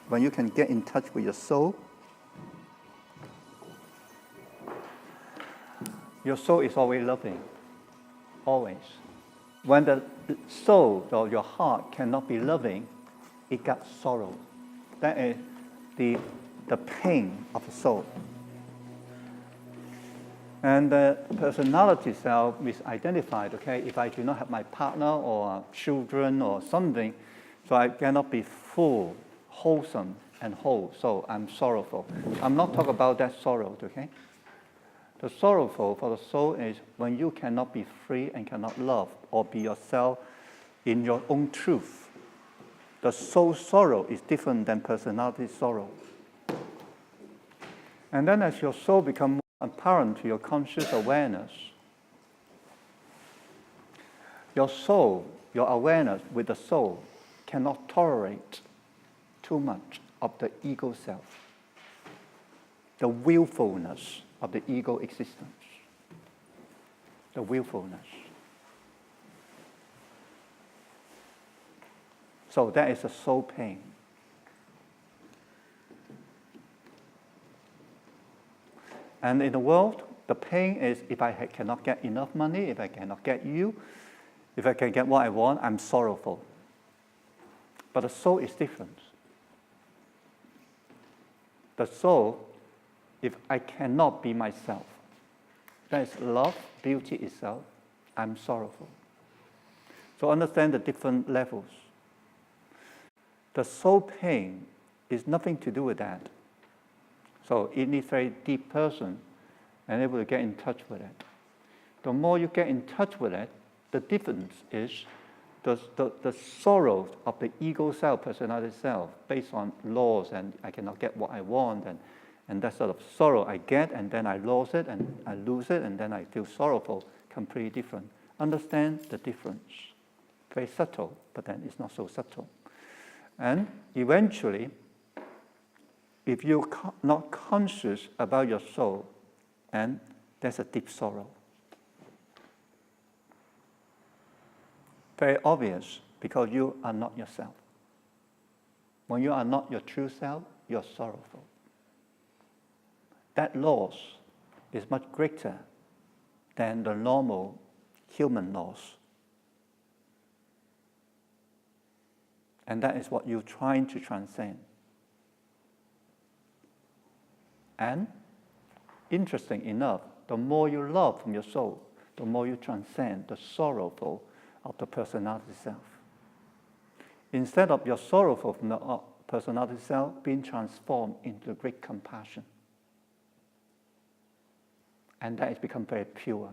when you can get in touch with your soul is always loving, always. When the soul or your heart cannot be loving, it got sorrow. That is the pain of the soul. And the personality self is identified, okay, if I do not have my partner or children or something, so I cannot be full, wholesome, and whole, so I'm sorrowful. I'm not talking about that sorrow, okay? The sorrowful for the soul is when you cannot be free and cannot love or be yourself in your own truth. The soul sorrow is different than personality sorrow. And then as your soul becomes apparent to your conscious awareness, your soul, your awareness with the soul cannot tolerate too much of the ego self, the willfulness of the ego existence, the willfulness. So that is a soul pain. And in the world, the pain is if I cannot get enough money, if I cannot get you, if I can get what I want, I'm sorrowful. But the soul is different. The soul, if I cannot be myself, that is love, beauty itself, I'm sorrowful. So understand the different levels. The soul pain is nothing to do with that. So it needs a very deep person and able to get in touch with it. The more you get in touch with it, the difference is the sorrow of the ego self, personality self, based on laws and I cannot get what I want and that sort of sorrow I get and then I lose it and I lose it and then I feel sorrowful, completely different. Understand the difference. Very subtle, but then it's not so subtle. And eventually, if you're not conscious about your soul, and there's a deep sorrow. Very obvious, because you are not yourself. When you are not your true self, you're sorrowful. That loss is much greater than the normal human loss. And that is what you're trying to transcend. And interesting enough, the more you love from your soul, the more you transcend the sorrowful of the personality self. Instead of your sorrowful from the personality self being transformed into great compassion. And that has become very pure.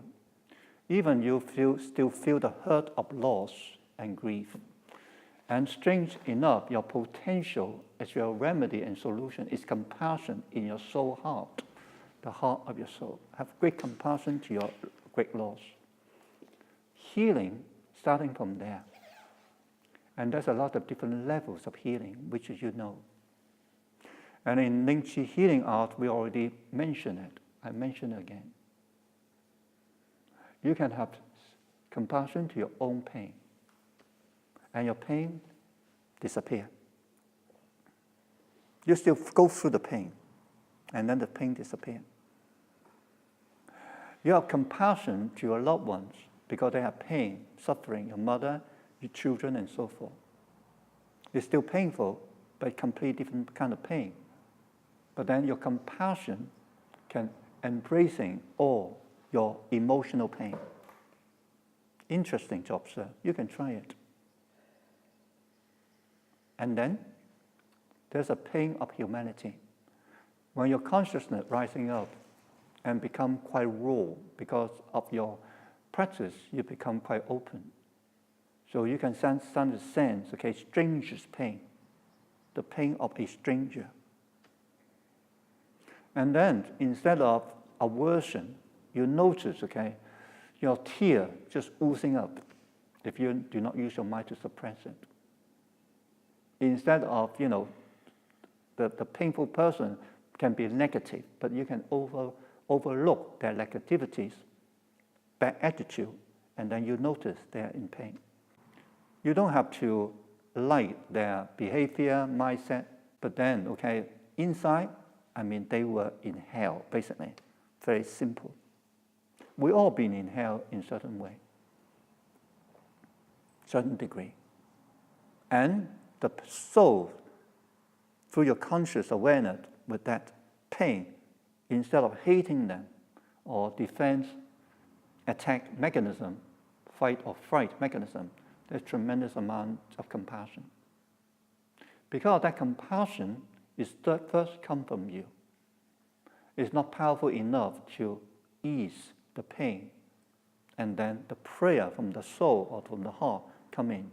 Even you still feel the hurt of loss and grief. And strange enough, your potential as your remedy and solution is compassion in your soul heart, the heart of your soul. Have great compassion to your great loss. Healing starting from there. And there's a lot of different levels of healing, which you know. And in Ling Chi healing art, we already mentioned it. I mention it again. You can have compassion to your own pain. And your pain disappears. You still go through the pain, and then the pain disappears. You have compassion to your loved ones because they have pain, suffering, your mother, your children, and so forth. It's still painful, but a completely different kind of pain. But then your compassion can embracing all your emotional pain. Interesting to observe. You can try it. And then there's a pain of humanity. When your consciousness rising up and become quite raw because of your practice, you become quite open. So you can start to sense, okay, stranger's pain, the pain of a stranger. And then instead of aversion, you notice, okay, your tear just oozing up if you do not use your mind to suppress it. Instead of, the painful person can be negative, but you can overlook their negativities, bad attitude, and then you notice they are in pain. You don't have to like their behavior, mindset, But then, okay, inside, they were in hell, basically. Very simple. We all been in hell in certain way, certain degree. And the soul, through your conscious awareness with that pain, instead of hating them or defense, attack mechanism, fight or fright mechanism, there's tremendous amount of compassion. Because that compassion is first come from you. It's not powerful enough to ease the pain. And then the prayer from the soul or from the heart come in.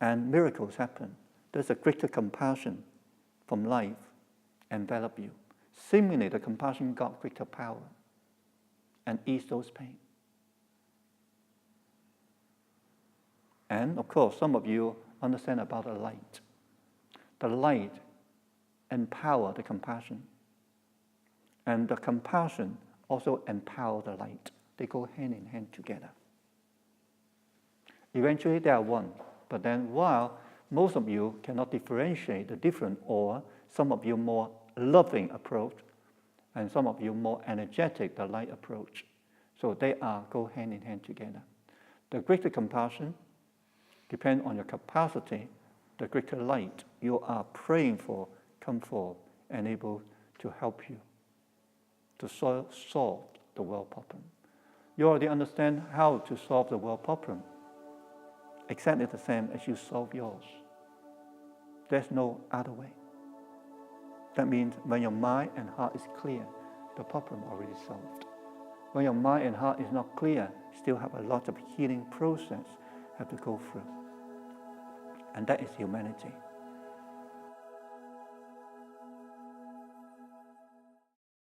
And miracles happen. There's a greater compassion from life envelop you. Seemingly the compassion got greater power and ease those pain. And of course, some of you understand about the light. The light empower the compassion. And the compassion also empower the light. They go hand in hand together. Eventually they are one. But then while most of you cannot differentiate the different, or some of you more loving approach, and some of you more energetic, the light approach. So they go hand in hand together. The greater compassion depends on your capacity. The greater light you are praying for come forth and able to help you to solve the world problem. You already understand how to solve the world problem. Exactly the same as you solve yours. There's no other way. That means when your mind and heart is clear, the problem already solved. When your mind and heart is not clear, still have a lot of healing process have to go through. And that is humanity.